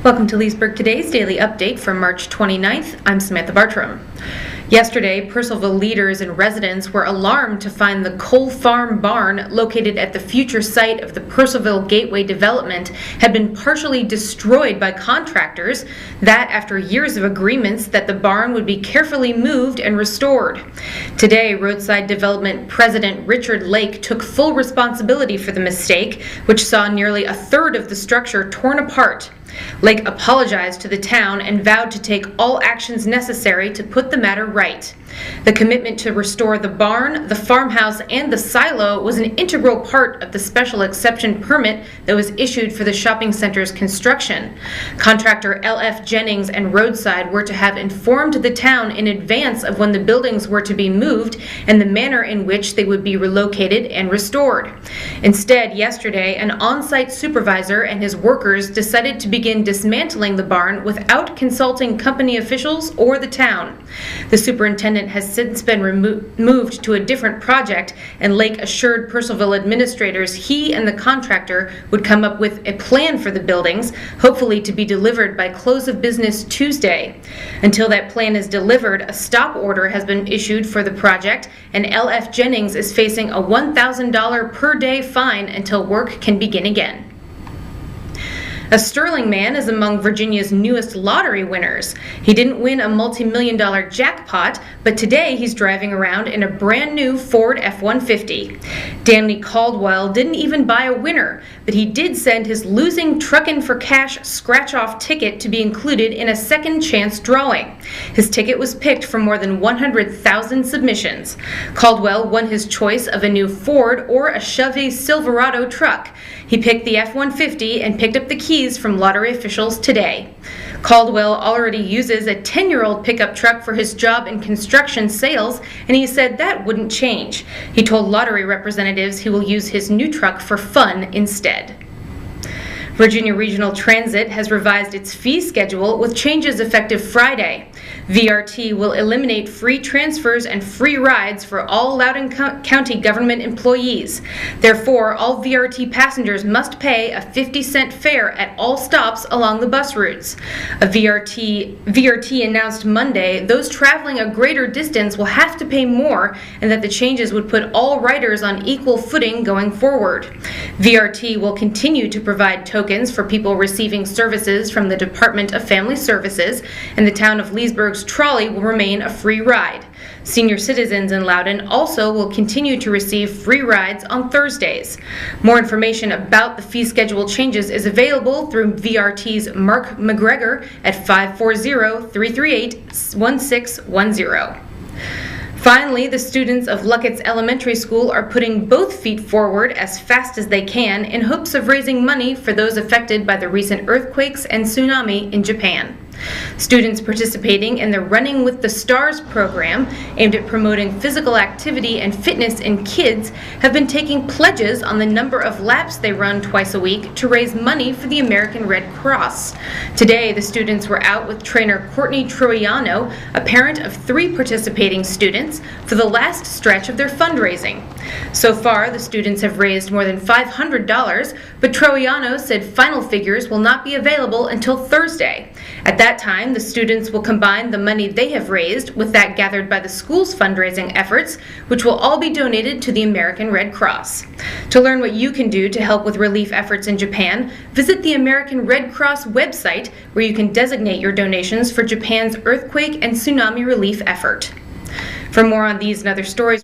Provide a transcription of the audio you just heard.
Welcome to Leesburg Today's Daily Update for March 29th. I'm Samantha Bartram. Yesterday, Purcellville leaders and residents were alarmed to find the coal farm barn located at the future site of the Purcellville Gateway development had been partially destroyed by contractors, that after years of agreements that the barn would be carefully moved and restored. Today, roadside development president Richard Lake took full responsibility for the mistake, which saw nearly a third of the structure torn apart. Lake apologized to the town and vowed to take all actions necessary to put the matter right. The commitment to restore the barn, the farmhouse, and the silo was an integral part of the special exception permit that was issued for the shopping center's construction. Contractor LF Jennings and Roadside were to have informed the town in advance of when the buildings were to be moved and the manner in which they would be relocated and restored. Instead, yesterday, an on-site supervisor and his workers decided to begin dismantling the barn without consulting company officials or the town. The superintendent has since been moved to a different project, and Lake assured Purcellville administrators he and the contractor would come up with a plan for the buildings, hopefully to be delivered by close of business Tuesday. Until that plan is delivered, a stop order has been issued for the project, and LF Jennings is facing a $1,000 per day fine until work can begin again. A Sterling man is among Virginia's newest lottery winners. He didn't win a multi-million-dollar jackpot, but today he's driving around in a brand new Ford F-150. Danny Caldwell didn't even buy a winner, but he did send his losing Truckin' for Cash scratch-off ticket to be included in a second chance drawing. His ticket was picked from more than 100,000 submissions. Caldwell won his choice of a new Ford or a Chevy Silverado truck. He picked the F-150 and picked up the keys from lottery officials today. Caldwell already uses a 10-year-old pickup truck for his job in construction sales, and he said that wouldn't change. He told lottery representatives he will use his new truck for fun instead. Virginia Regional Transit has revised its fee schedule with changes effective Friday. VRT will eliminate free transfers and free rides for all Loudoun County government employees. Therefore, all VRT passengers must pay a 50-cent fare at all stops along the bus routes. VRT announced Monday those traveling a greater distance will have to pay more, and that the changes would put all riders on equal footing going forward. VRT will continue to provide tokens for people receiving services from the Department of Family Services, and the town of Leesburg's trolley will remain a free ride. Senior citizens in Loudoun also will continue to receive free rides on Thursdays. More information about the fee schedule changes is available through VRT's Mark McGregor at 540-338-1610. Finally, the students of Luckett's Elementary School are putting both feet forward as fast as they can in hopes of raising money for those affected by the recent earthquakes and tsunami in Japan. Students participating in the Running with the Stars program, aimed at promoting physical activity and fitness in kids, have been taking pledges on the number of laps they run twice a week to raise money for the American Red Cross. Today, the students were out with trainer Courtney Troiano, a parent of 3 participating students, for the last stretch of their fundraising. So far, the students have raised more than $500, but Troiano said final figures will not be available until Thursday. At that time, the students will combine the money they have raised with that gathered by the school's fundraising efforts, which will all be donated to the American Red Cross. To learn what you can do to help with relief efforts in Japan, visit the American Red Cross website, where you can designate your donations for Japan's earthquake and tsunami relief effort. For more on these and other stories,